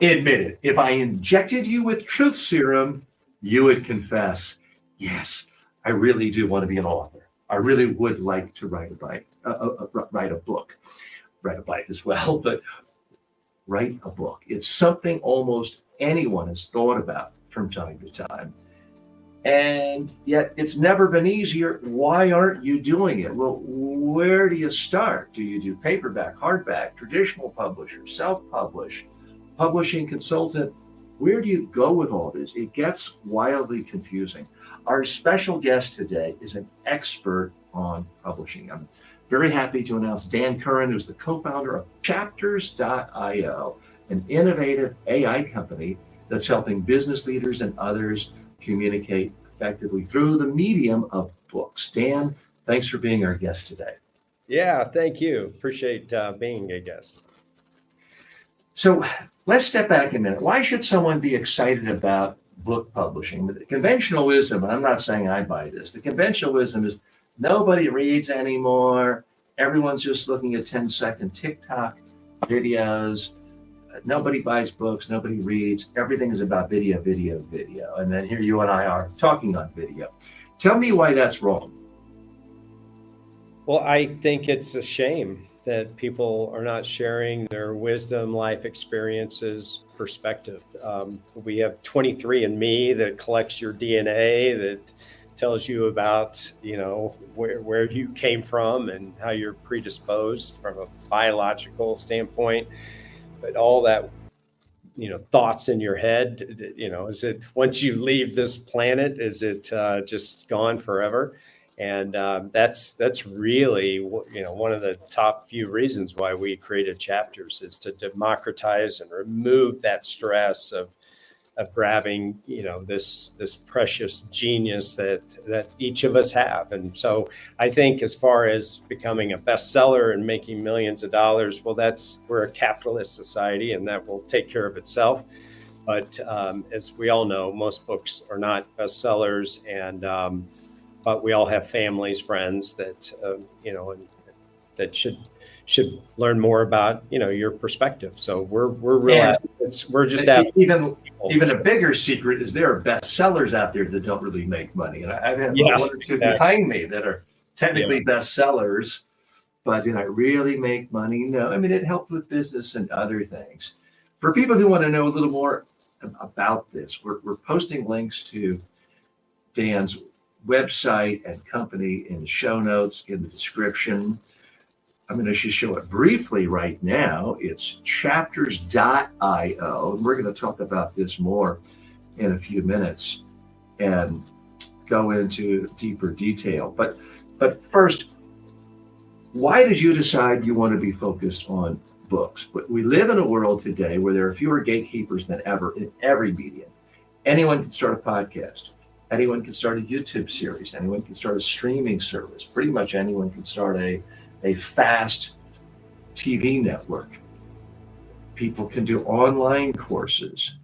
Admit it. If I injected you with truth serum, you would confess, yes, I really do want to be an author. I really would like to write write a book, write a bike as well, but write a book. It's something almost anyone has thought about from time to time. And yet it's never been easier. Why aren't you doing it? Well, where do you start? Do you do paperback, hardback, traditional publisher, self-publish, publishing consultant? Where do you go with all this? It gets wildly confusing. Our special guest today is an expert on publishing. I'm very happy to announce Dan Curran, who's the co-founder of Chapters.io, an innovative AI company that's helping business leaders and others communicate effectively through the medium of books. Dan, thanks for being our guest today. Yeah, thank you. Appreciate being a guest. So let's step back a minute. Why should someone be excited about book publishing? The conventional wisdom, and I'm not saying I buy this, the conventional wisdom is nobody reads anymore. Everyone's just looking at 10-second TikTok videos. Nobody buys books, nobody reads. Everything is about video, video, video. And then here you and I are talking on video. Tell me why that's wrong. Well, I think it's a shame that people are not sharing their wisdom, life experiences, perspective. We have 23andMe that collects your DNA, that tells you about, where you came from and how you're predisposed from a biological standpoint. But all that, thoughts in your head, is it once you leave this planet, is it just gone forever? And that's really, one of the top few reasons why we created Chapters, is to democratize and remove that stress of grabbing, this precious genius that each of us have. And so I think as far as becoming a bestseller and making millions of dollars, well, we're a capitalist society and that will take care of itself. But as we all know, most books are not bestsellers, and but we all have families, friends that, and that should learn more about, your perspective. So we're real. We're just even a bigger secret is there are bestsellers out there that don't really make money. And I have one or two behind me that are technically bestsellers, but did I really make money? No. I mean, it helped with business and other things. For people who want to know a little more about this, we're posting links to Dan's website and company in the show notes, in the description. I'm going to just show it briefly right now. It's Chapters.io. And we're going to talk about this more in a few minutes and go into deeper detail. But first, why did you decide you want to be focused on books? But we live in a world today where there are fewer gatekeepers than ever in every medium. Anyone can start a podcast. Anyone can start a YouTube series. Anyone can start a streaming service. Pretty much anyone can start a fast TV network. People can do online courses.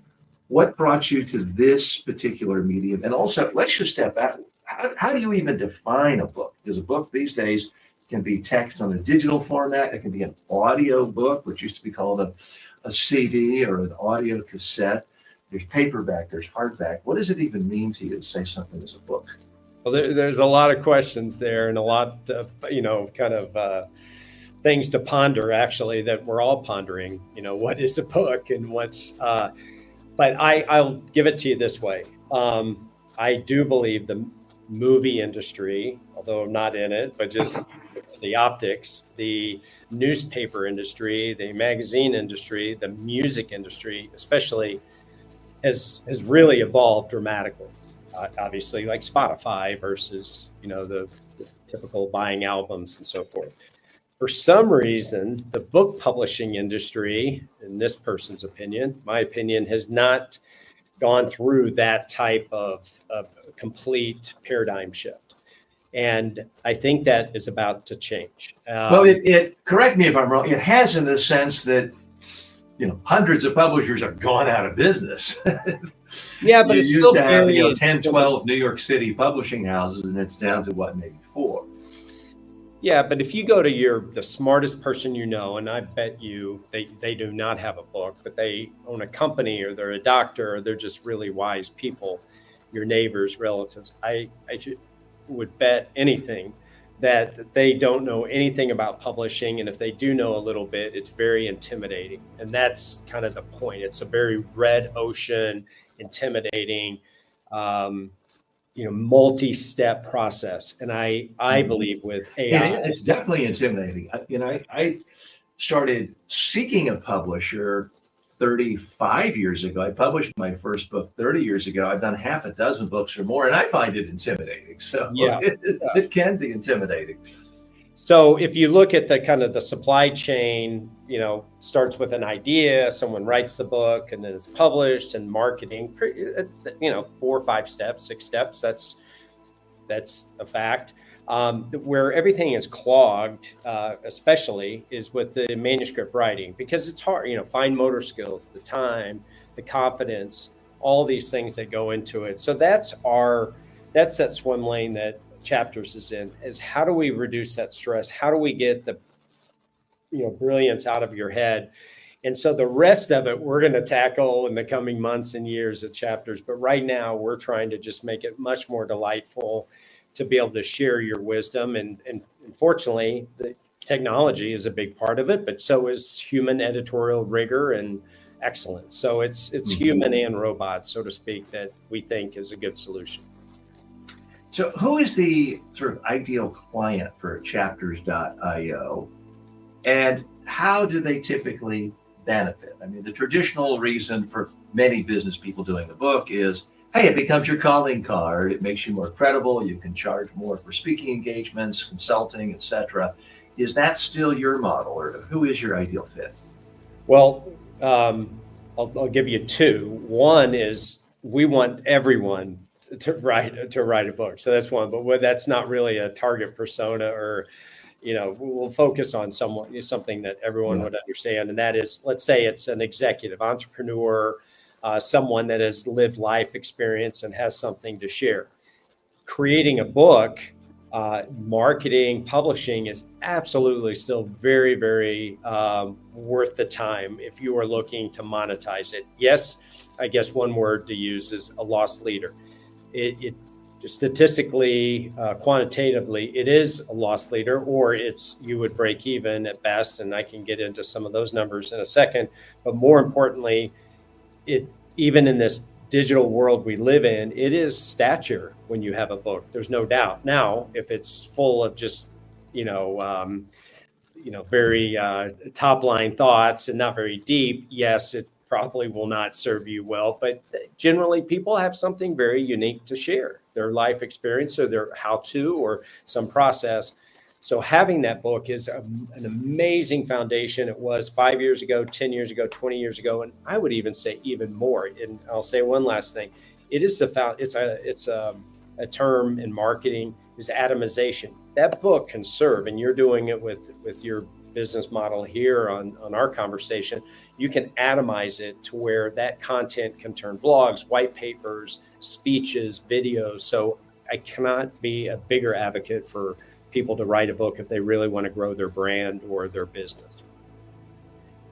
What brought you to this particular medium? And also, let's just step back. How do you even define a book? Because a book these days can be text on a digital format. It can be an audio book, which used to be called a CD or an audio cassette. There's paperback, there's hardback. What does it even mean to you to say something is a book? Well, there's a lot of questions there and a lot of, things to ponder, actually, that we're all pondering, what is a book and what's, but I'll give it to you this way. I do believe the movie industry, although I'm not in it, but just the optics, the newspaper industry, the magazine industry, the music industry, especially has really evolved dramatically. Obviously, like Spotify versus, the typical buying albums and so forth. For some reason, the book publishing industry, in this person's opinion, my opinion, has not gone through that type of complete paradigm shift. And I think that is about to change. Well, it correct me if I'm wrong. It has, in the sense that, hundreds of publishers have gone out of business. Yeah, but it's still to have 10, 12 New York City publishing houses, and it's down to maybe 4. Yeah, but if you go to the smartest person you know, and I bet you they do not have a book, but they own a company or they're a doctor or they're just really wise people, your neighbors, relatives, would bet anything that they don't know anything about publishing. And if they do know a little bit, it's very intimidating. And that's kind of the point. It's a very red ocean, intimidating, um, multi-step process. And I Mhm. believe with AI. It's definitely intimidating. I started seeking a publisher 35 years ago. I published my first book 30 years ago. I've done half a dozen books or more, and I find it intimidating. So Yeah. it can be intimidating. So if you look at the kind of the supply chain, starts with an idea, someone writes the book, and then it's published and marketing, 4 or 5 steps, 6 steps. That's a fact. Where everything is clogged, especially, is with the manuscript writing, because it's hard, fine motor skills, the time, the confidence, all these things that go into it. So that's that swim lane that Chapters is in, is how do we reduce that stress? How do we get the brilliance out of your head? And so the rest of it we're going to tackle in the coming months and years at Chapters. But right now we're trying to just make it much more delightful to be able to share your wisdom. And unfortunately, the technology is a big part of it, but so is human editorial rigor and excellence. So it's human and robot, so to speak, that we think is a good solution. So who is the sort of ideal client for chapters.io, and how do they typically benefit? I mean, the traditional reason for many business people doing the book is, hey, it becomes your calling card. It makes you more credible. You can charge more for speaking engagements, consulting, etc. Is that still your model, or who is your ideal fit? Well, I'll give you two. One is we want everyone to write a book. So that's one, but that's not really a target persona, or we'll focus on something that everyone would understand. And that is, let's say it's an executive entrepreneur, someone that has lived life experience and has something to share. Creating a book, marketing, publishing is absolutely still very, very worth the time if you are looking to monetize it. Yes, I guess one word to use is a loss leader. It statistically, quantitatively, it is a loss leader, or you would break even at best. And I can get into some of those numbers in a second. But more importantly, even in this digital world we live in, it is stature when you have a book. There's no doubt. Now, if it's full of just, very top line thoughts and not very deep, yes, it probably will not serve you well. But generally, people have something very unique to share, their life experience or their how-to or some process. So having that book is an amazing foundation. It was 5 years ago, 10 years ago, 20 years ago, and I would even say even more. And I'll say one last thing: it's a term in marketing, is atomization. That book can serve, and you're doing it with your business model here on our conversation. You can atomize it to where that content can turn blogs, white papers, speeches, videos. So I cannot be a bigger advocate for people to write a book if they really want to grow their brand or their business.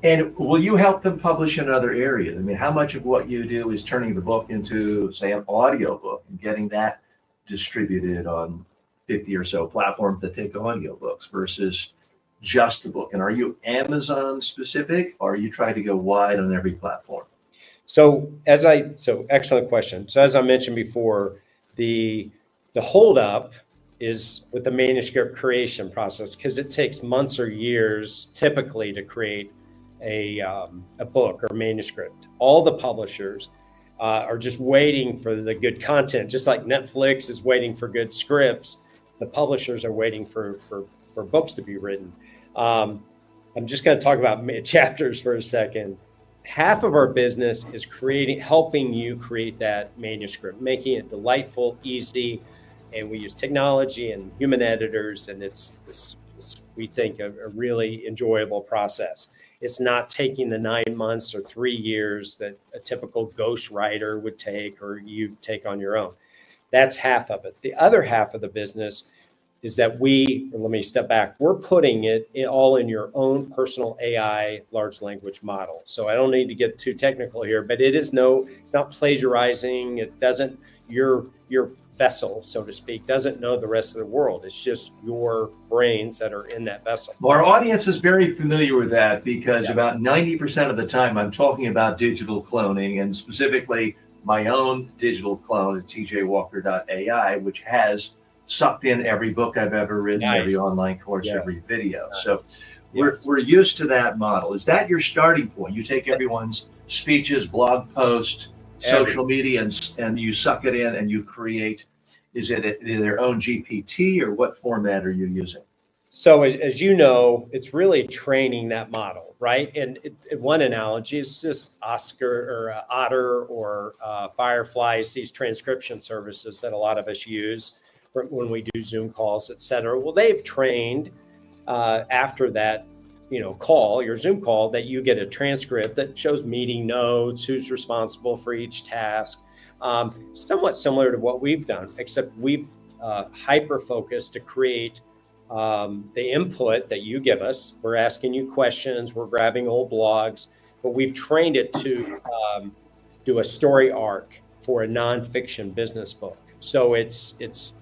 And will you help them publish in other areas? I mean, how much of what you do is turning the book into, say, an audio book and getting that distributed on 50 or so platforms that take audiobooks versus just the book? And are you Amazon specific, or are you trying to go wide on every platform? So excellent question. So as I mentioned before, the holdup is with the manuscript creation process, because it takes months or years typically to create a book or manuscript. All the publishers are just waiting for the good content, just like Netflix is waiting for good scripts. The publishers are waiting for books to be written. I'm just going to talk about Chapters for a second. Half of our business is helping you create that manuscript, making it delightful, easy. And we use technology and human editors, and it's we think, a really enjoyable process. It's not taking the 9 months or 3 years that a typical ghostwriter would take, or you take on your own. That's half of it. The other half of the business is that let me step back, we're putting it all in your own personal AI large language model. So I don't need to get too technical here, but it's not plagiarizing. It doesn't, your vessel, so to speak, doesn't know the rest of the world. It's just your brains that are in that vessel. Well, our audience is very familiar with that because Yeah. about 90% of the time I'm talking about digital cloning, and specifically my own digital clone at tjwalker.ai, which has sucked in every book I've ever written, every Nice. online course, Yes. every video. Nice. So Yes. we're used to that model. Is that your starting point? You take everyone's speeches, blog posts, social media, and you suck it in and you create, is it their own GPT, or what format are you using? So as you know, it's really training that model, right? And one analogy is just Otter or Fireflies, these transcription services that a lot of us use when we do Zoom calls, et cetera. Well, they've trained after that, your Zoom call, that you get a transcript that shows meeting notes, who's responsible for each task. Somewhat similar to what we've done, except we've hyper-focused to create the input that you give us. We're asking you questions, we're grabbing old blogs, but we've trained it to do a story arc for a nonfiction business book. So it's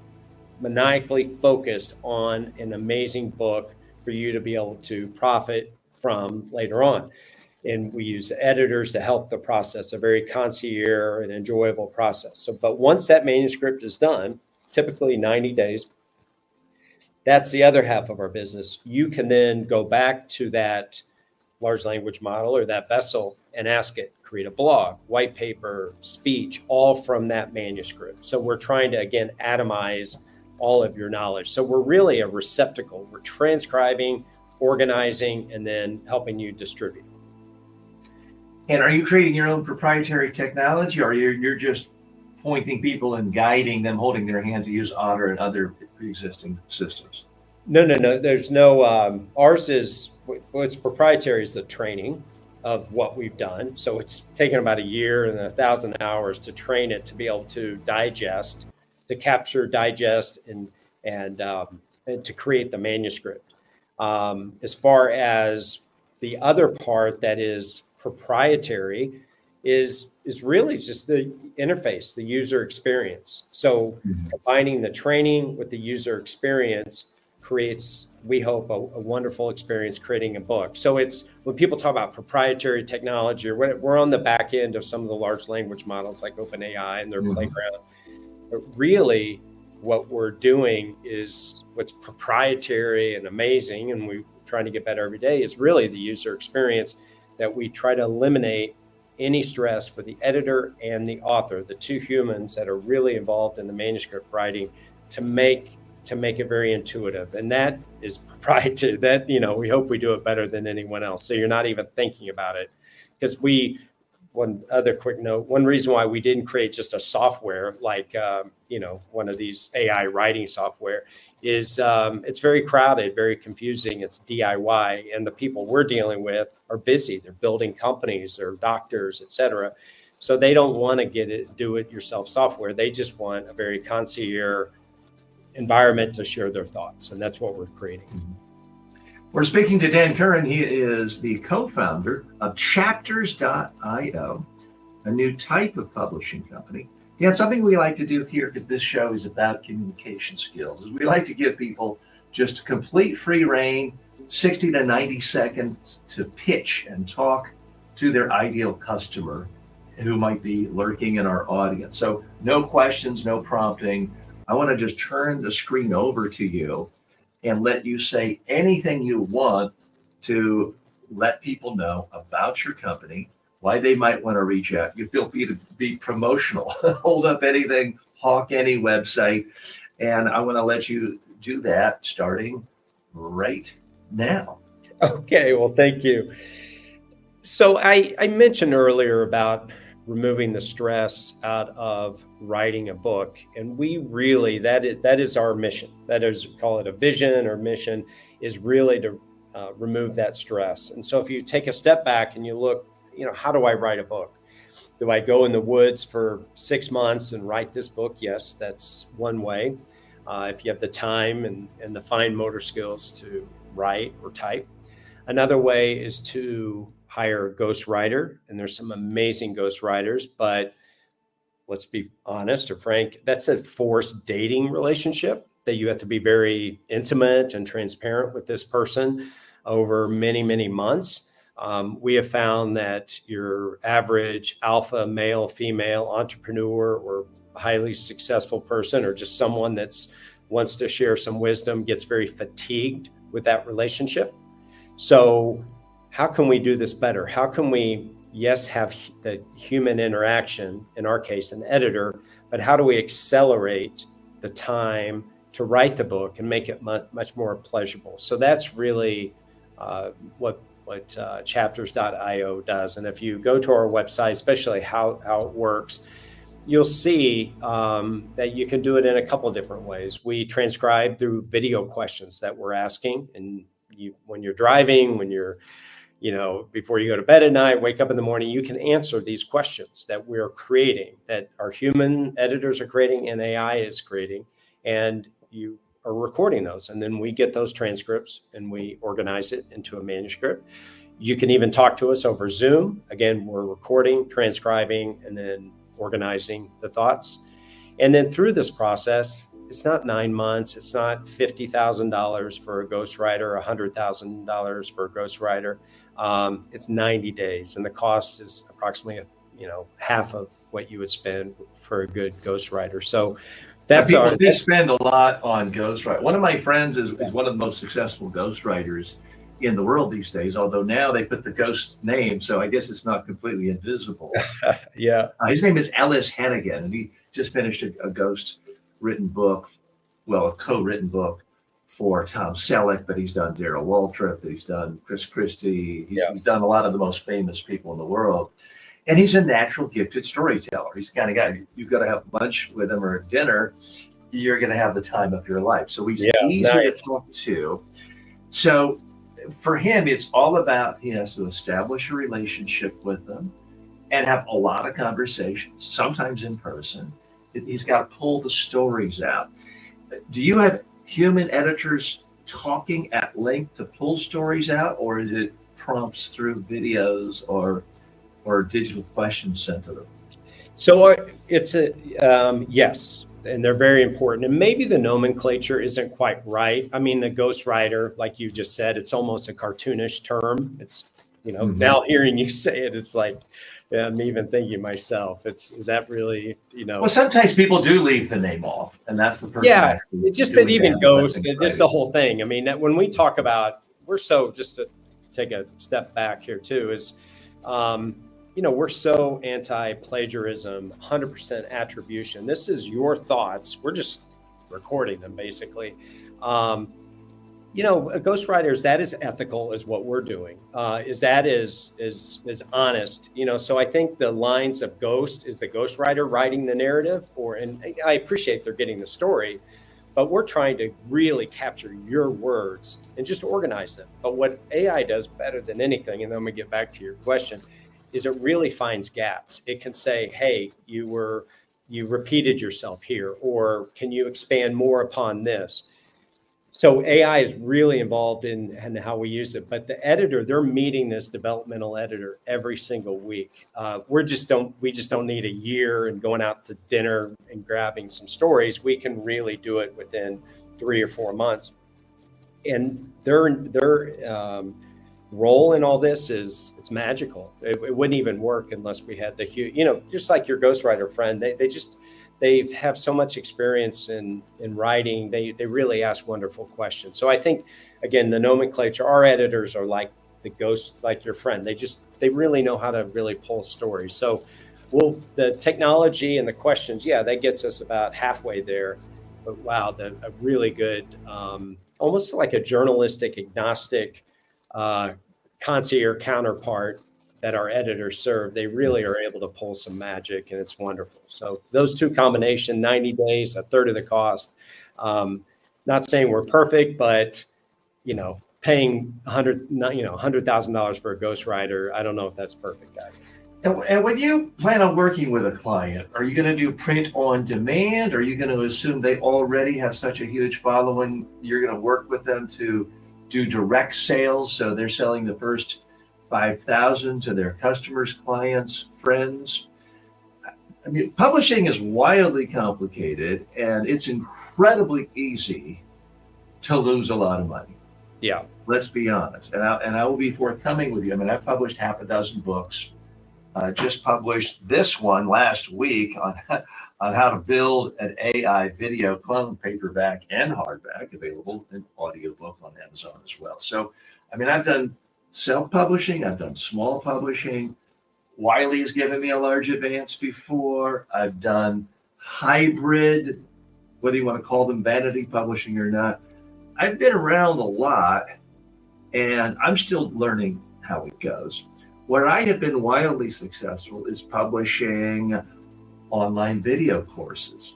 maniacally focused on an amazing book for you to be able to profit from later on. And we use editors to help the process, a very concierge and enjoyable process. So, but once that manuscript is done, typically 90 days, that's the other half of our business. You can then go back to that large language model or that vessel and ask it, create a blog, white paper, speech, all from that manuscript. So we're trying to, again, atomize all of your knowledge. So we're really a receptacle. We're transcribing, organizing, and then helping you distribute. And are you creating your own proprietary technology, or you're just pointing people and guiding them, holding their hand to use Otter and other pre-existing systems? No. There's no, ours is, what's proprietary is the training of what we've done. So it's taken about a year and 1,000 hours to train it to be able to digest, to capture, digest, and to create the manuscript. As far as the other part that is proprietary is really just the interface, the user experience. So combining the training with the user experience creates, we hope, a wonderful experience creating a book. So it's, when people talk about proprietary technology, or we're on the back end of some of the large language models like OpenAI and their playground. But really, what we're doing is what's proprietary and amazing, and we're trying to get better every day, is really the user experience, that we try to eliminate any stress for the editor and the author, the two humans that are really involved in the manuscript writing, to make it very intuitive. And that is proprietary. That, we hope we do it better than anyone else. So you're not even thinking about it. Because one other quick note, one reason why we didn't create just a software like, one of these AI writing software is it's very crowded, very confusing. It's DIY, and the people we're dealing with are busy. They're building companies, they're doctors, et cetera. So they don't want to do it yourself software. They just want a very concierge environment to share their thoughts. And that's what we're creating. We're speaking to Dan Curran. He is the co-founder of Chapters.io, a new type of publishing company. Yeah, something we like to do here, because this show is about communication skills, is we like to give people just complete free reign, 60 to 90 seconds to pitch and talk to their ideal customer who might be lurking in our audience. So no questions, no prompting. I want to just turn the screen over to you and let you say anything you want to let people know about your company, why they might want to reach out. You feel free to be promotional, hold up anything, hawk any website. And I want to let you do that starting right now. Okay, well, thank you. So I mentioned earlier about removing the stress out of writing a book. And we really, that is our mission. That is, call it a vision or mission, is really to remove that stress. And so if you take a step back and you look, how do I write a book? Do I go in the woods for 6 months and write this book? Yes, that's one way. if you have the time and the fine motor skills to write or type. Another way is to hire a ghostwriter, and there's some amazing ghostwriters, but let's be honest or frank, that's a forced dating relationship that you have to be very intimate and transparent with this person over many, many months. We have found that your average alpha male, female entrepreneur or highly successful person, or just someone that's wants to share some wisdom, gets very fatigued with that relationship. So how can we do this better? How can we, yes, have the human interaction, in our case, an editor, but how do we accelerate the time to write the book and make it much more pleasurable? So that's really what chapters.io does. And if you go to our website, especially how it works, you'll see that you can do it in a couple of different ways. We transcribe through video questions that we're asking, and when you're driving, when you're, before you go to bed at night, wake up in the morning, you can answer these questions that we're creating, that our human editors are creating and AI is creating, and you are recording those. And then we get those transcripts and we organize it into a manuscript. You can even talk to us over Zoom. Again, we're recording, transcribing, and then organizing the thoughts. And then through this process, it's not 9 months. It's not $50,000 for a ghostwriter, $100,000 for a ghostwriter. It's 90 days, and the cost is approximately, half of what you would spend for a good ghostwriter. So that's people do spend a lot on ghostwriting. One of my friends is one of the most successful ghostwriters in the world these days, although now they put the ghost name, so I guess it's not completely invisible. Yeah. His name is Ellis Hannigan, and he just finished a ghost written book, a co-written book for Tom Selleck, but he's done Darrell Waltrip, he's done Chris Christie, he's done a lot of the most famous people in the world. And he's a natural gifted storyteller. He's the kind of guy, you've got to have lunch with him or dinner, you're going to have the time of your life. So he's easy to talk to. So for him, it's all about, he has to establish a relationship with them and have a lot of conversations, sometimes in person. He's got to pull the stories out. Do you have human editors talking at length to pull stories out, or is it prompts through videos or digital questions sent to them? So it's yes, and they're very important. And maybe the nomenclature isn't quite right. I mean, the ghostwriter, like you just said, it's almost a cartoonish term. It's, now hearing you say it, it's like, I'm even thinking myself, is that really, Well, sometimes people do leave the name off, and that's the person. Yeah, it just, but even ghost, this is the whole thing. I mean, that when we talk about, just to take a step back here too, is, we're so anti-plagiarism, 100% attribution. This is your thoughts. We're just recording them, basically. Ghostwriters, that is ethical, is what we're doing. Is honest. So I think the lines of ghost is the ghostwriter writing the narrative, and I appreciate they're getting the story, but we're trying to really capture your words and just organize them. But what AI does better than anything, and then we get back to your question, is it really finds gaps. It can say, hey, you repeated yourself here, or can you expand more upon this? So AI is really involved in how we use it, but the editor, they're meeting this developmental editor every single week. We just don't need a year and going out to dinner and grabbing some stories. We can really do it within 3 or 4 months. And their role in all this it's magical. It wouldn't even work unless we had just like your ghostwriter friend, they have so much experience in writing. They really ask wonderful questions. So I think, again, the nomenclature, our editors are like the ghost, like your friend. They really know how to really pull stories. So the technology and the questions, that gets us about halfway there. But wow, a really good, almost like a journalistic, agnostic, concierge counterpart that our editors serve, they really are able to pull some magic, and it's wonderful. So those two combination, 90 days, a third of the cost. Not saying we're perfect, but paying $100,000 for a ghostwriter, I don't know if that's perfect either. And when you plan on working with a client, are you going to do print on demand? Are you going to assume they already have such a huge following? You're going to work with them to do direct sales, so they're selling the first 5,000 to their customers, clients, friends. I mean, publishing is wildly complicated, and it's incredibly easy to lose a lot of money. Yeah. Let's be honest, and I will be forthcoming with you. I mean, I've published half a dozen books. Just published this one last week on on how to build an AI video clone, paperback and hardback, available in audiobook on Amazon as well. So, I mean, I've done self-publishing, I've done small publishing. Wiley has given me a large advance before. I've done hybrid, whether you want to call them vanity publishing or not. I've been around a lot, and I'm still learning how it goes. Where I have been wildly successful is publishing online video courses,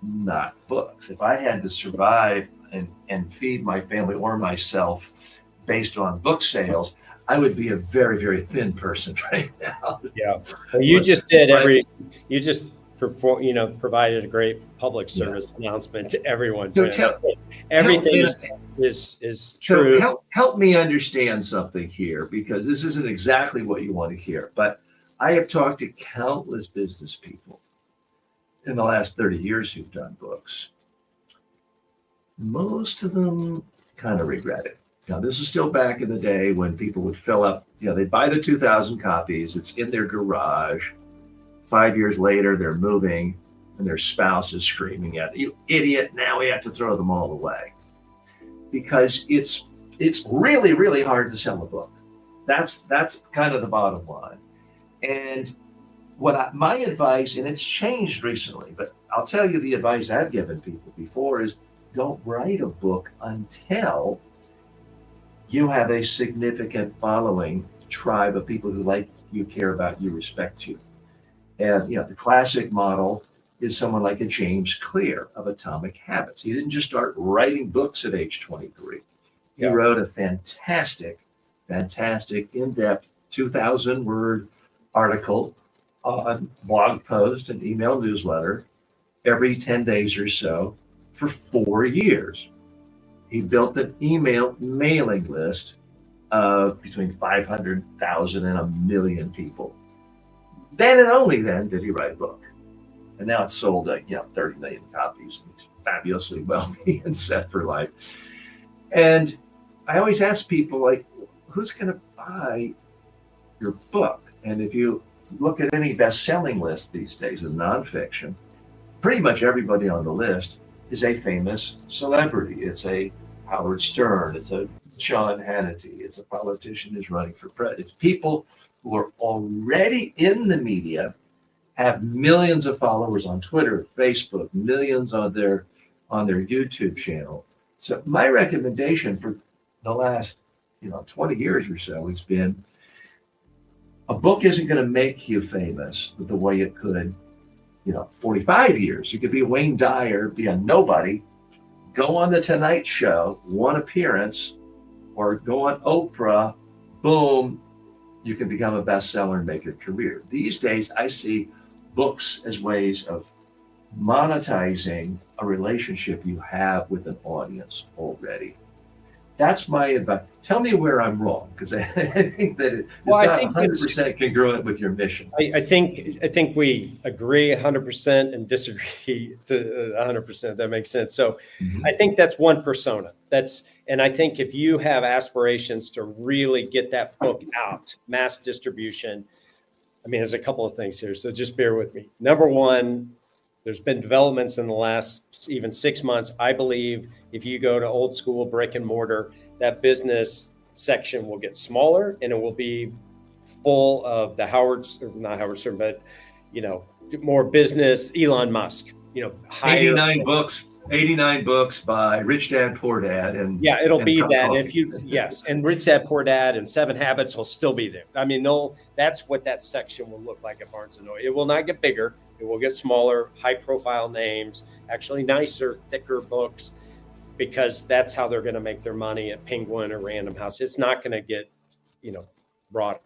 not books. If I had to survive and feed my family or myself based on book sales, I would be a very, very thin person right now. Yeah. Well, you just did you just perform, provided a great public service announcement to everyone. So Everything is true. So help me understand something here, because this isn't exactly what you want to hear, but I have talked to countless business people in the last 30 years who've done books. Most of them kind of regret it. Now, this is still back in the day when people would fill up, they'd buy the 2,000 copies, it's in their garage. 5 years later, they're moving and their spouse is screaming at you, idiot, now we have to throw them all away. Because it's really, really hard to sell a book. That's kind of the bottom line. And my advice, and it's changed recently, but I'll tell you the advice I've given people before is don't write a book until you have a significant following, tribe of people who like you, care about you, respect you. And the classic model is someone like a James Clear of Atomic Habits. He didn't just start writing books at age 23. He wrote a fantastic, in-depth 2,000-word article on blog post and email newsletter every 10 days or so for 4 years. He built an email mailing list of between 500,000 and 1 million people. Then and only then did he write a book. And now it's sold 30 million copies. He's fabulously wealthy and set for life. And I always ask people, like, who's going to buy your book? And if you look at any best-selling list these days in nonfiction, pretty much everybody on the list is a famous celebrity. It's a Howard Stern. It's a Sean Hannity. It's a politician who's running for president. It's people who are already in the media, have millions of followers on Twitter, Facebook, millions on their YouTube channel. So my recommendation for the last 20 years or so has been, a book isn't going to make you famous the way it could 45 years. You could be Wayne Dyer, be a nobody, go on the Tonight Show, one appearance, or go on Oprah, boom, you can become a bestseller and make your career. These days, I see books as ways of monetizing a relationship you have with an audience already. That's my advice. Tell me where I'm wrong, because I think that it's not 100% congruent with your mission. I think we agree 100% and disagree to 100%. That makes sense. So I think that's one persona. And I think if you have aspirations to really get that book out, mass distribution, I mean, there's a couple of things here, so just bear with me. Number one, there's been developments in the last even 6 months. I believe if you go to old school brick and mortar, that business section will get smaller and it will be full of the not Howard Stern, but more business, Elon Musk, 89 books by Rich Dad Poor Dad, and it'll be that. And Rich Dad Poor Dad and 7 Habits will still be there. I mean, that's what that section will look like at Barnes & Noble. It will not get bigger. It will get smaller, high profile names, actually nicer, thicker books, because that's how they're going to make their money at Penguin or Random House. It's not going to get, broader.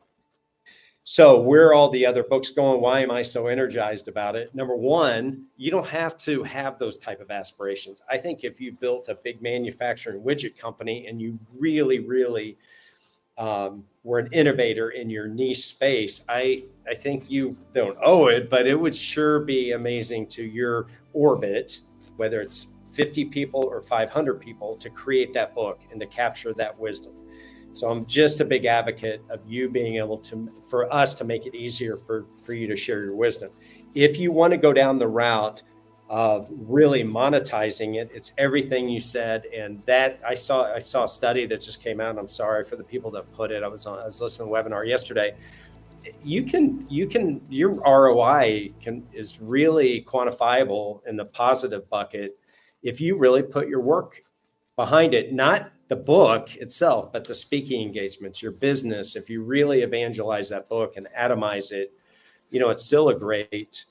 So where are all the other books going? Why am I so energized about it? Number one, you don't have to have those type of aspirations. I think if you built a big manufacturing widget company and you really were an innovator in your niche space, I think you don't owe it, but it would sure be amazing to your orbit, whether it's 50 people or 500 people, to create that book and to capture that wisdom. So I'm just a big advocate of you being able to, for us to make it easier for you to share your wisdom. If you want to go down the route of really monetizing it, it's everything you said. And that I saw a study that just came out, and I'm sorry for the people that put it. I was listening to a webinar yesterday. Your ROI is really quantifiable in the positive bucket if you really put your work behind it, not the book itself, but the speaking engagements, your business. If you really evangelize that book and atomize it, it's still a great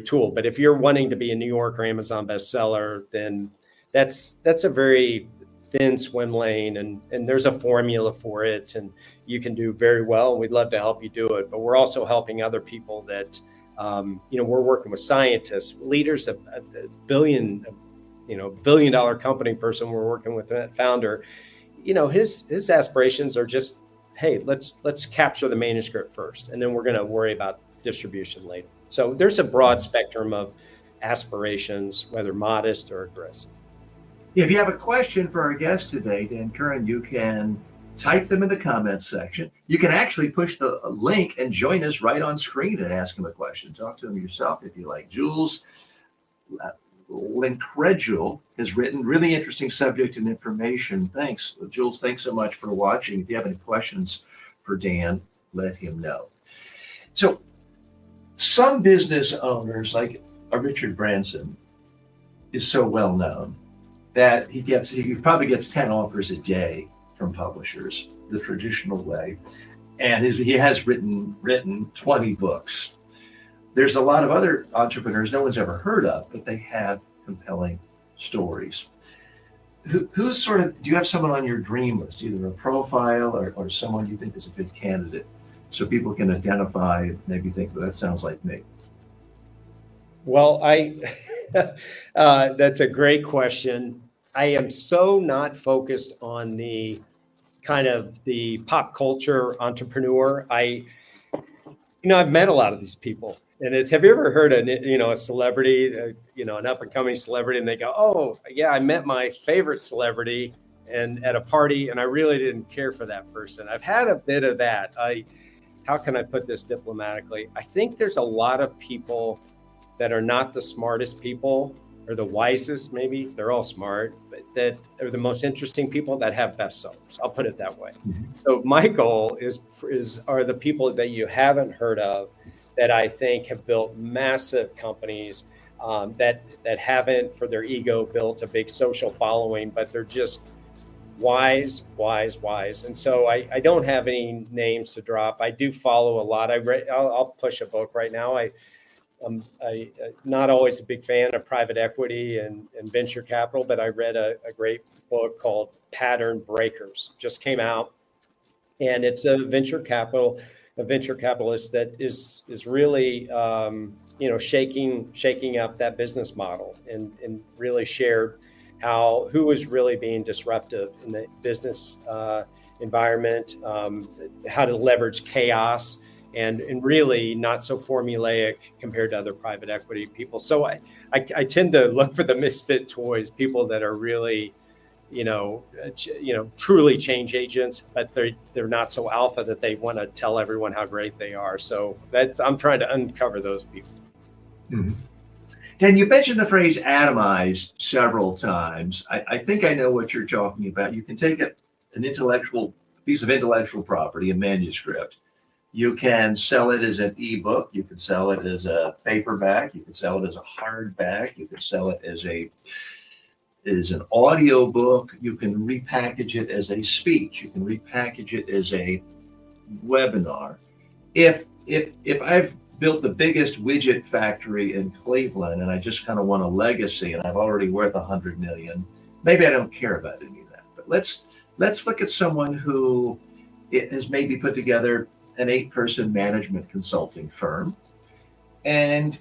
tool. But if you're wanting to be a New York or Amazon bestseller, then that's a very thin swim lane, and there's a formula for it, and you can do very well. And we'd love to help you do it. But we're also helping other people that, we're working with scientists, leaders of a billion-dollar company person. We're working with that founder. His aspirations are just, hey, let's capture the manuscript first, and then we're going to worry about distribution later. So there's a broad spectrum of aspirations, whether modest or aggressive. If you have a question for our guest today, Dan Curran, you can type them in the comments section. You can actually push the link and join us right on screen and ask him a question. Talk to him yourself if you like. Jules Lincredule has written really interesting subject and information. Thanks, Jules. Thanks so much for watching. If you have any questions for Dan, let him know. So some business owners, like Richard Branson, is so well known that he probably gets 10 offers a day from publishers, the traditional way. And he has written 20 books. There's a lot of other entrepreneurs no one's ever heard of, but they have compelling stories. Who's do you have someone on your dream list, either a profile or someone you think is a good candidate, so people can identify, maybe think, well, that sounds like me? Well, that's a great question. I am so not focused on the kind of the pop culture entrepreneur. I've met a lot of these people, and have you ever heard a celebrity, an up and coming celebrity, and they go, oh yeah, I met my favorite celebrity and at a party, and I really didn't care for that person. I've had a bit of that. How can I put this diplomatically? I think there's a lot of people that are not the smartest people or the wisest, maybe. They're all smart, but that are the most interesting people that have bestsellers. I'll put it that way. Mm-hmm. So my goal are the people that you haven't heard of, that I think have built massive companies, that haven't, for their ego, built a big social following, but they're just wise. And so I don't have any names to drop. I do follow a lot. I'll push a book right now. I'm not always a big fan of private equity and venture capital, but I read a great book called Pattern Breakers, just came out, and it's a venture capitalist that is really shaking up that business model, and really shared who was really being disruptive in the business environment, how to leverage chaos, and really not so formulaic compared to other private equity people. So I tend to look for the misfit toys, people that are really, truly change agents, but they're not so alpha that they want to tell everyone how great they are. So I'm trying to uncover those people. Mm-hmm. Dan, you mentioned the phrase atomized several times. I think I know what you're talking about. You can take an piece of intellectual property, a manuscript. You can sell it as an ebook. You can sell it as a paperback. You can sell it as a hardback. You can sell it as an audio book. You can repackage it as a speech. You can repackage it as a webinar. If I've built the biggest widget factory in Cleveland and I just kind of want a legacy and I'm already worth $100 million, maybe I don't care about any of that. But let's look at someone who has maybe put together an 8-person management consulting firm, and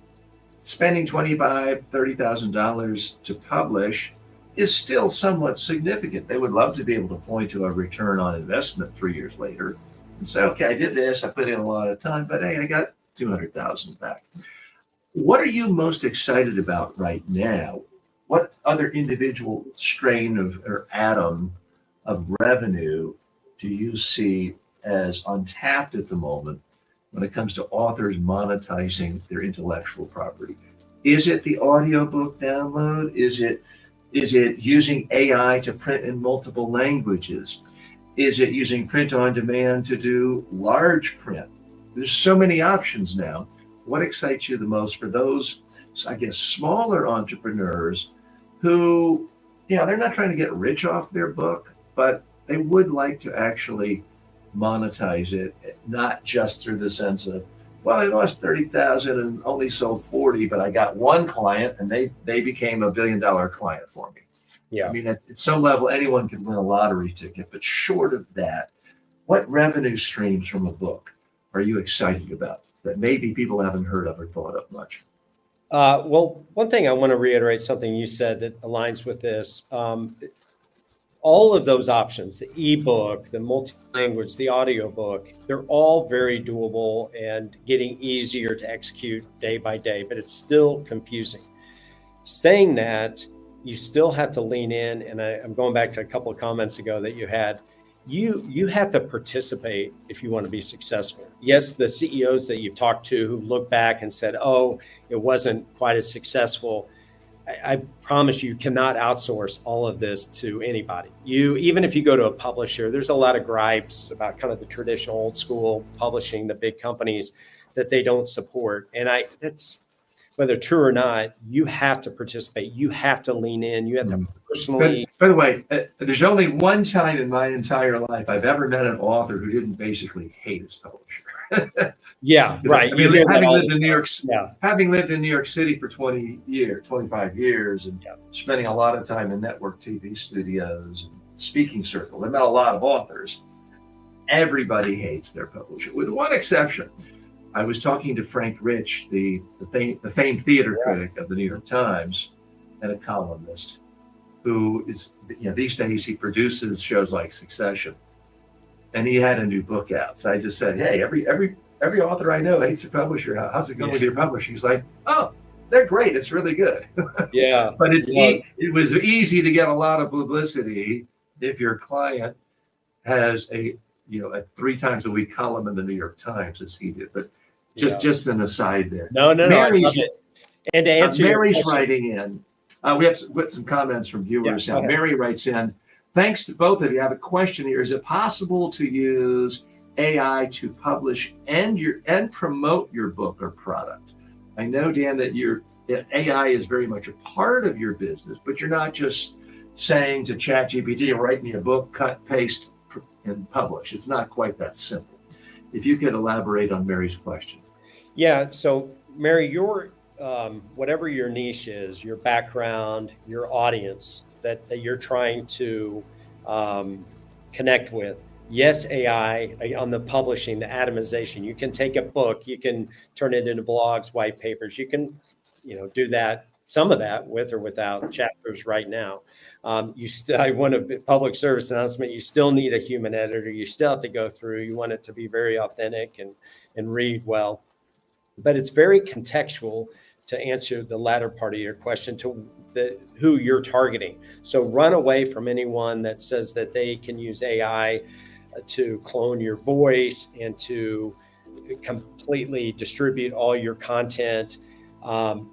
spending $25,000, $30,000 to publish is still somewhat significant. They would love to be able to point to a return on investment 3 years later and say, okay, I did this, I put in a lot of time, but hey, I got 200,000 back. What are you most excited about right now? What other individual strain of or atom of revenue do you see as untapped at the moment when it comes to authors monetizing their intellectual property? Is it the audiobook download? Is it using AI to print in multiple languages? Is it using print on demand to do large print? There's so many options now. What excites you the most for those, I guess, smaller entrepreneurs who, they're not trying to get rich off their book, but they would like to actually monetize it, not just through the sense of, well, I lost 30,000 and only sold 40, but I got one client and they became $1 billion client for me. Yeah. I mean, at some level, anyone can win a lottery ticket, but short of that, what revenue streams from a book are you excited about that maybe people haven't heard of or thought of much? Well, one thing I want to reiterate, something you said that aligns with this. All of those options, the ebook, the multi-language, the audiobook, they're all very doable and getting easier to execute day by day, but it's still confusing. Saying that, you still have to lean in, and I'm going back to a couple of comments ago that you had. You have to participate if you want to be successful. Yes, the CEOs that you've talked to who look back and said, oh, it wasn't quite as successful. I promise you cannot outsource all of this to anybody. Even if you go to a publisher, there's a lot of gripes about kind of the traditional old school publishing, the big companies that they don't support. And that's whether true or not, you have to participate. You have to lean in. You have to personally. By the way, there's only one time in my entire life I've ever met an author who didn't basically hate his publisher. Yeah, right. I mean, having lived in New York City for 25 years, and spending a lot of time in network TV studios and speaking circles, I met a lot of authors. Everybody hates their publisher, with one exception. I was talking to Frank Rich, the famed theater critic of the New York Times, and a columnist who is, these days he produces shows like Succession, and he had a new book out. So I just said, hey, every author I know hates their publisher. How's it going with your publisher? He's like, oh, they're great. It's really good. Yeah. But it was easy to get a lot of publicity if your client has a 3 times a week column in the New York Times as he did. But just an aside there. No, Mary's, I love it. And to answer Mary's writing in. We have some comments from viewers now. Mary writes in, thanks to both of you. I have a question here. Is it possible to use AI to publish and promote your book or product? I know, Dan, that AI is very much a part of your business, but you're not just saying to ChatGPT, write me a book, cut, paste, and publish. It's not quite that simple. If you could elaborate on Mary's question. Yeah. So, Mary, your whatever your niche is, your background, your audience that you're trying to connect with. Yes, AI on the publishing, the atomization. You can take a book, you can turn it into blogs, white papers. You can, do some of that with or without chapters right now. I want a public service announcement. You still need a human editor. You still have to go through. You want it to be very authentic and read well. But it's very contextual to answer the latter part of your question to who you're targeting. So run away from anyone that says that they can use AI to clone your voice and to completely distribute all your content.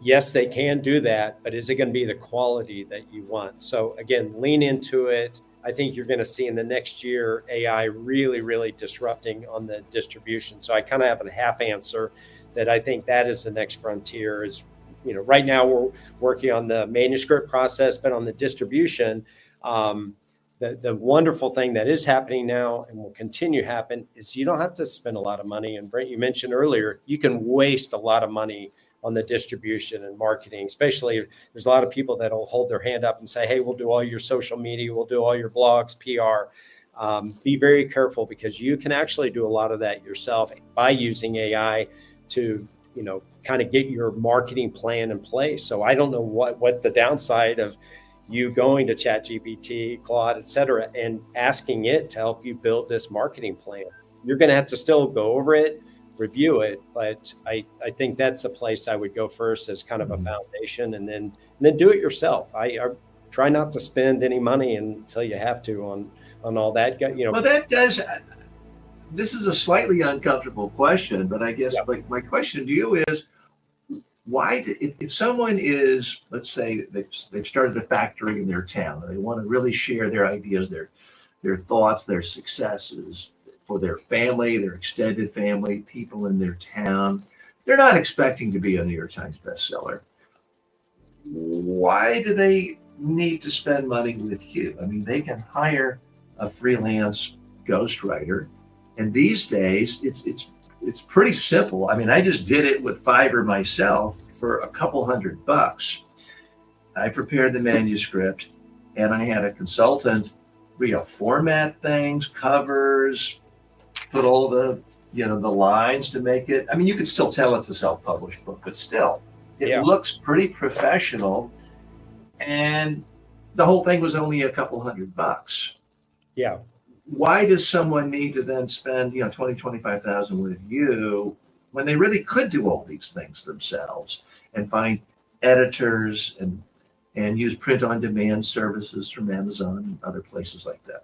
Yes, they can do that, but is it going to be the quality that you want? So again, lean into it. I think you're going to see in the next year AI really, really disrupting on the distribution. So I kind of have a half answer that I think that is the next frontier. Is right now we're working on the manuscript process, but on the distribution, the wonderful thing that is happening now and will continue to happen is you don't have to spend a lot of money. And Brent, you mentioned earlier, you can waste a lot of money on the distribution and marketing, especially there's a lot of people that will hold their hand up and say, hey, we'll do all your social media, we'll do all your blogs, PR. Be very careful, because you can actually do a lot of that yourself by using AI to, kind of get your marketing plan in place. So I don't know what the downside of you going to ChatGPT, Claude, et cetera, and asking it to help you build this marketing plan. You're going to have to still go over it, review it, but I think that's a place I would go first as kind of a foundation, and then do it yourself. I try not to spend any money until you have to on all that. Well, that does. This is a slightly uncomfortable question, but I guess my question to you is, why, if someone is, let's say they've started a factory in their town, and they want to really share their ideas, their thoughts, their successes for their family, their extended family, people in their town, they're not expecting to be a New York Times bestseller. Why do they need to spend money with you? I mean, they can hire a freelance ghostwriter, and these days it's pretty simple. I mean, I just did it with Fiverr myself for a couple $100. I prepared the manuscript, and I had a consultant, format things, covers, put all the lines to make it. I mean, you could still tell it's a self-published book, but still, it looks pretty professional. And the whole thing was only a couple $100. Yeah. Why does someone need to then spend, 25,000 with you when they really could do all these things themselves and find editors and use print on demand services from Amazon and other places like that?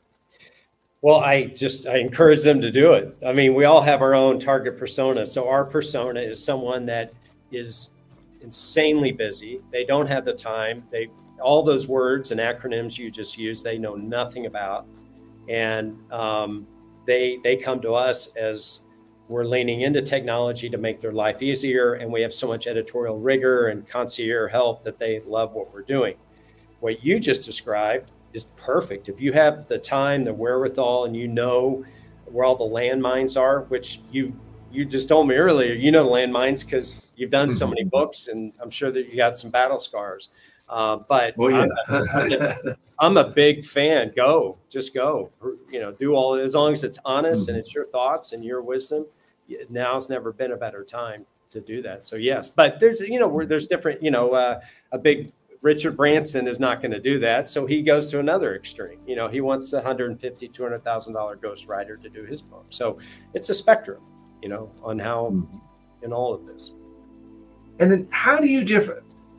Well, I encourage them to do it. I mean, we all have our own target persona. So our persona is someone that is insanely busy. They don't have the time. All those words and acronyms you just used, they know nothing about. And they come to us as we're leaning into technology to make their life easier. And we have so much editorial rigor and concierge help that they love what we're doing. What you just described is perfect. If you have the time, the wherewithal, and where all the landmines are, which you just told me earlier, the landmines because you've done so many books, and I'm sure that you got some battle scars. But I'm a big fan. Just go. Do all, as long as it's honest and it's your thoughts and your wisdom. Now's never been a better time to do that. So yes, but there's there's different. A big Richard Branson is not going to do that, so he goes to another extreme. He wants the $150,000-$200,000 ghostwriter to do his book. So it's a spectrum, on how in all of this. And then, how do you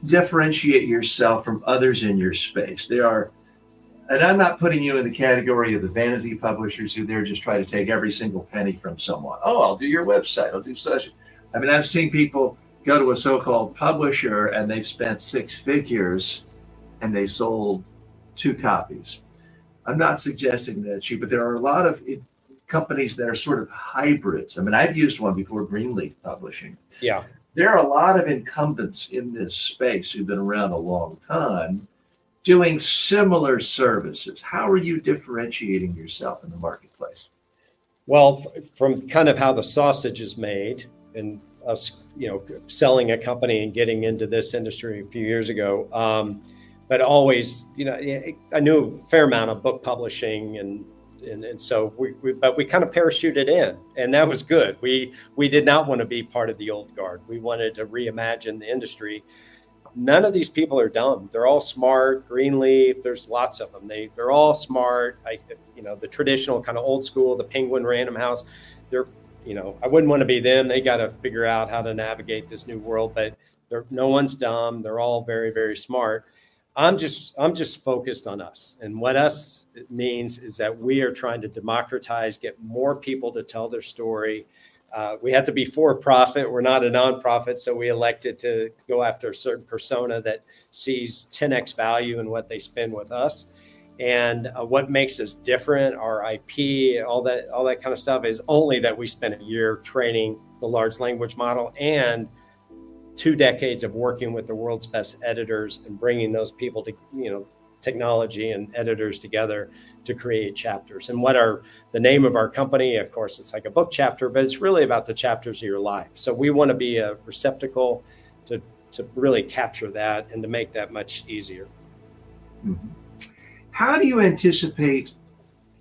differentiate yourself from others in your space? And I'm not putting you in the category of the vanity publishers who they're just trying to take every single penny from someone. Oh, I'll do your website. I'll do such. I mean, I've seen people go to a so-called publisher and they've spent 6 figures and they sold 2 copies. I'm not suggesting that's you, but there are a lot of companies that are sort of hybrids. I mean, I've used one before, Greenleaf Publishing. Yeah. There are a lot of incumbents in this space who've been around a long time doing similar services. How are you differentiating yourself in the marketplace? Well, from kind of how the sausage is made, and us, selling a company and getting into this industry a few years ago, but always, I knew a fair amount of book publishing, and so we kind of parachuted in, and that was good. We did not want to be part of the old guard. We wanted to reimagine the industry. None of these people are dumb. They're all smart. Greenleaf, there's lots of them. They're all smart. The traditional kind of old school, the Penguin Random House, I wouldn't want to be them. They got to figure out how to navigate this new world, but no one's dumb. They're all very, very smart. I'm just focused on us, and what us means is that we are trying to democratize, get more people to tell their story. We have to be for profit. We're not a nonprofit, so we elected to go after a certain persona that sees 10x value in what they spend with us. And what makes us different, our IP, all that kind of stuff, is only that we spent a year training the large language model and 2 decades of working with the world's best editors and bringing those people to, technology and editors together to create chapters. And the name of our company, of course, it's like a book chapter, but it's really about the chapters of your life. So we want to be a receptacle to really capture that and to make that much easier. Mm-hmm. How do you anticipate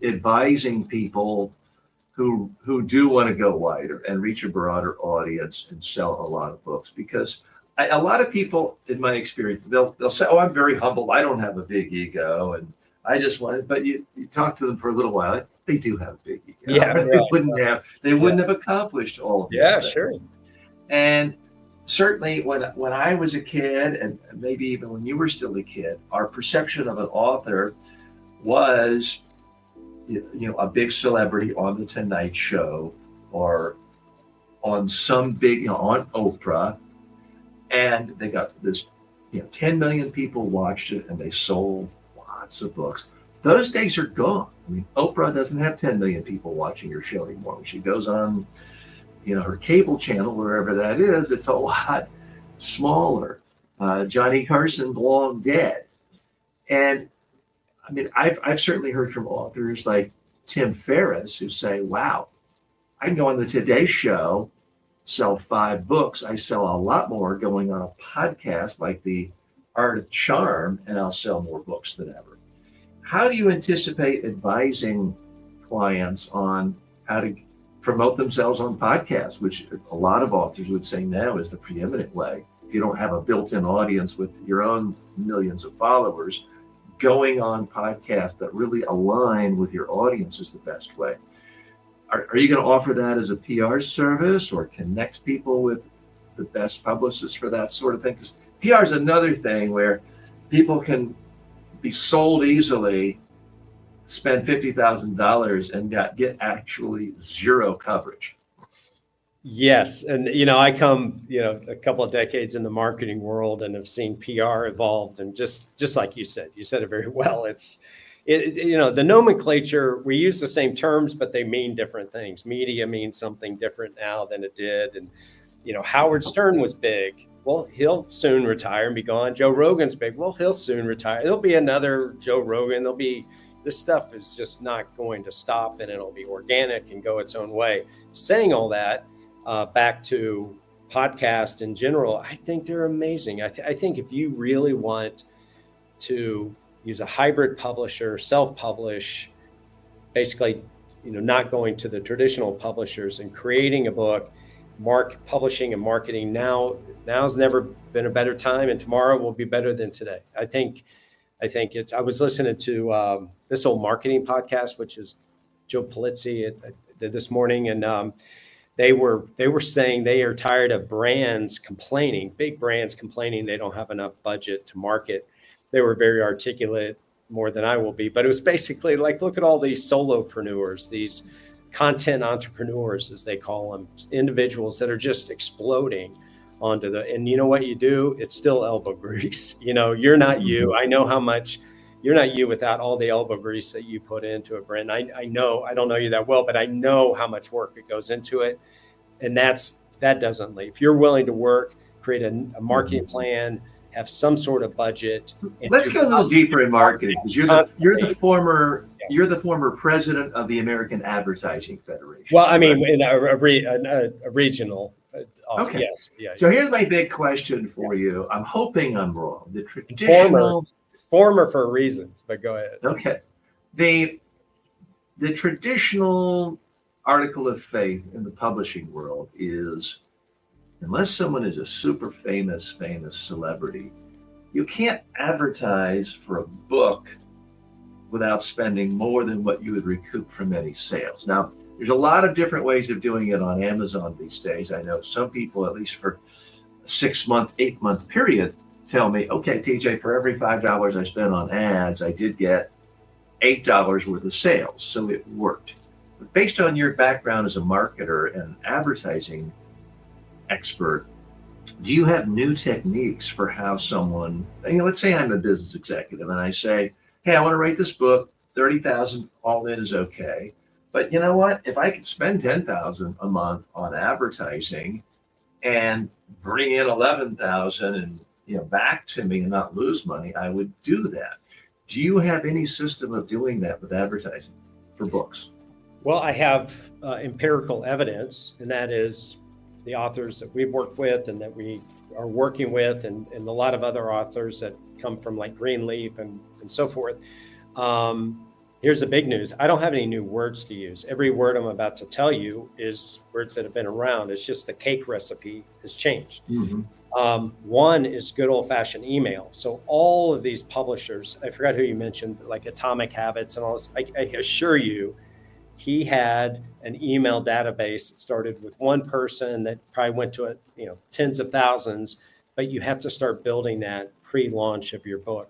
advising people who do want to go wider and reach a broader audience and sell a lot of books. Because a lot of people, in my experience, they'll say, "Oh, I'm very humble. I don't have a big ego, and I just want." But you talk to them for a little while, they do have a big ego. Yeah, They wouldn't have accomplished all of these yeah, things. sure. And certainly, when I was a kid, and maybe even when you were still a kid, our perception of an author was, a big celebrity on the Tonight Show or on some big, on Oprah, and they got this, 10 million people watched it and they sold lots of books. Those days are gone. I mean, Oprah doesn't have 10 million people watching her show anymore. When she goes on, her cable channel, wherever that is, it's a lot smaller. Johnny Carson's long dead. And I mean, I've certainly heard from authors like Tim Ferriss who say, "Wow, I can go on the Today Show, sell 5 books. I sell a lot more going on a podcast like The Art of Charm, and I'll sell more books than ever." How do you anticipate advising clients on how to promote themselves on podcasts, which a lot of authors would say now is the preeminent way? If you don't have a built-in audience with your own millions of followers, going on podcasts that really align with your audience is the best way. Are you going to offer that as a PR service or connect people with the best publicists for that sort of thing? Because PR is another thing where people can be sold easily, spend $50,000 and get actually zero coverage. Yes. And, I come, a couple of decades in the marketing world and have seen PR evolved. And just like you said it very well. The nomenclature, we use the same terms, but they mean different things. Media means something different now than it did. And, Howard Stern was big. Well, he'll soon retire and be gone. Joe Rogan's big. Well, he'll soon retire. There'll be another Joe Rogan. This stuff is just not going to stop, and it'll be organic and go its own way. Saying all that, back to podcast in general, I think they're amazing. I think if you really want to use a hybrid publisher, self-publish, basically, not going to the traditional publishers and creating a book, publishing and marketing now's never been a better time, and tomorrow will be better than today. I think I was listening to this old marketing podcast, which is Joe Polizzi did this morning, and they were saying they are tired of big brands complaining they don't have enough budget to market. They were very articulate, more than I will be, but it was basically like, look at all these solopreneurs, these content entrepreneurs, as they call them, individuals that are just exploding onto and you know what you do? It's still elbow grease. You're not you. I know how much you're not you without all the elbow grease that you put into a brand. I know, I don't know you that well, but I know how much work it goes into it. And that doesn't leave. If you're willing to work, create a marketing plan, have some sort of budget. Let's go a little deeper in marketing, because you're the former president of the American Advertising Federation. Well, I mean, in a regional. Okay. Yes. Yeah. So here's my big question for you. I'm hoping I'm wrong. The traditional former for reasons, but go ahead. Okay. The traditional article of faith in the publishing world is, unless someone is a super famous celebrity, you can't advertise for a book without spending more than what you would recoup from any sales. Now, there's a lot of different ways of doing it on Amazon these days. I know some people, at least for a 6-month, 8-month period, tell me, okay, TJ, for every $5 I spent on ads, I did get $8 worth of sales. So it worked. But based on your background as a marketer and advertising expert, do you have new techniques for how someone, let's say I'm a business executive and I say, hey, I want to write this book, 30,000 all in is okay. But you know what? If I could spend 10,000 a month on advertising and bring in 11,000 and back to me and not lose money, I would do that. Do you have any system of doing that with advertising for books? Well, I have empirical evidence, and that is the authors that we've worked with and that we are working with, and a lot of other authors that come from like Greenleaf and so forth. Here's the big news. I don't have any new words to use. Every word I'm about to tell you is words that have been around. It's just the cake recipe has changed. Mhm. One is good old fashioned email. So all of these publishers, I forgot who you mentioned, like Atomic Habits and all this, I assure you, he had an email database that started with one person that probably went to tens of thousands, but you have to start building that pre-launch of your book.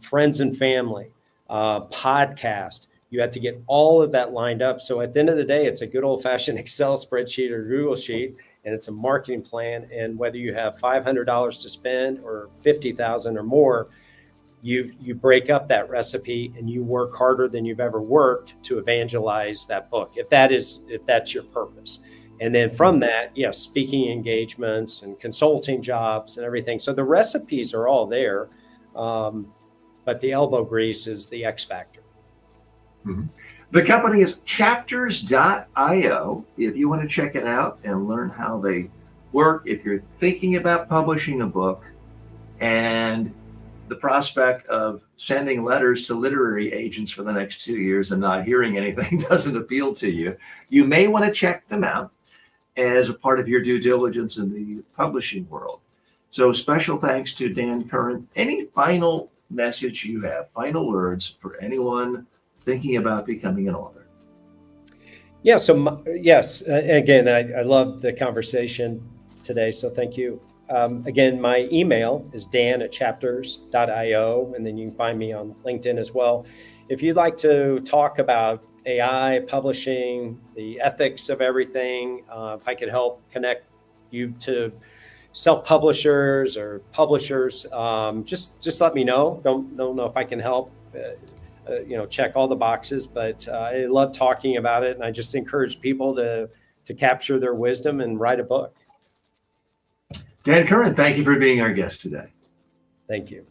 Friends and family, podcast, you have to get all of that lined up. So at the end of the day, it's a good old fashioned Excel spreadsheet or Google sheet, and it's a marketing plan. And whether you have $500 to spend or 50,000 or more, you break up that recipe and you work harder than you've ever worked to evangelize that book, if that's your purpose. And then from that, speaking engagements and consulting jobs and everything. So the recipes are all there, but the elbow grease is the X factor. Mhm. The company is chapters.io. If you want to check it out and learn how they work, if you're thinking about publishing a book and the prospect of sending letters to literary agents for the next 2 years and not hearing anything doesn't appeal to you, you may want to check them out as a part of your due diligence in the publishing world. So special thanks to Dan Curran. Any final message you have, final words for anyone thinking about becoming an author? Yeah. So yes, again, I love the conversation today. So thank you. Again, my email is dan@chapters.io, and then you can find me on LinkedIn as well. If you'd like to talk about AI, publishing, the ethics of everything, if I could help connect you to self-publishers or publishers, just let me know. Don't know if I can help. Check all the boxes, but I love talking about it, and I just encourage people to capture their wisdom and write a book. Dan Curran, thank you for being our guest today. Thank you.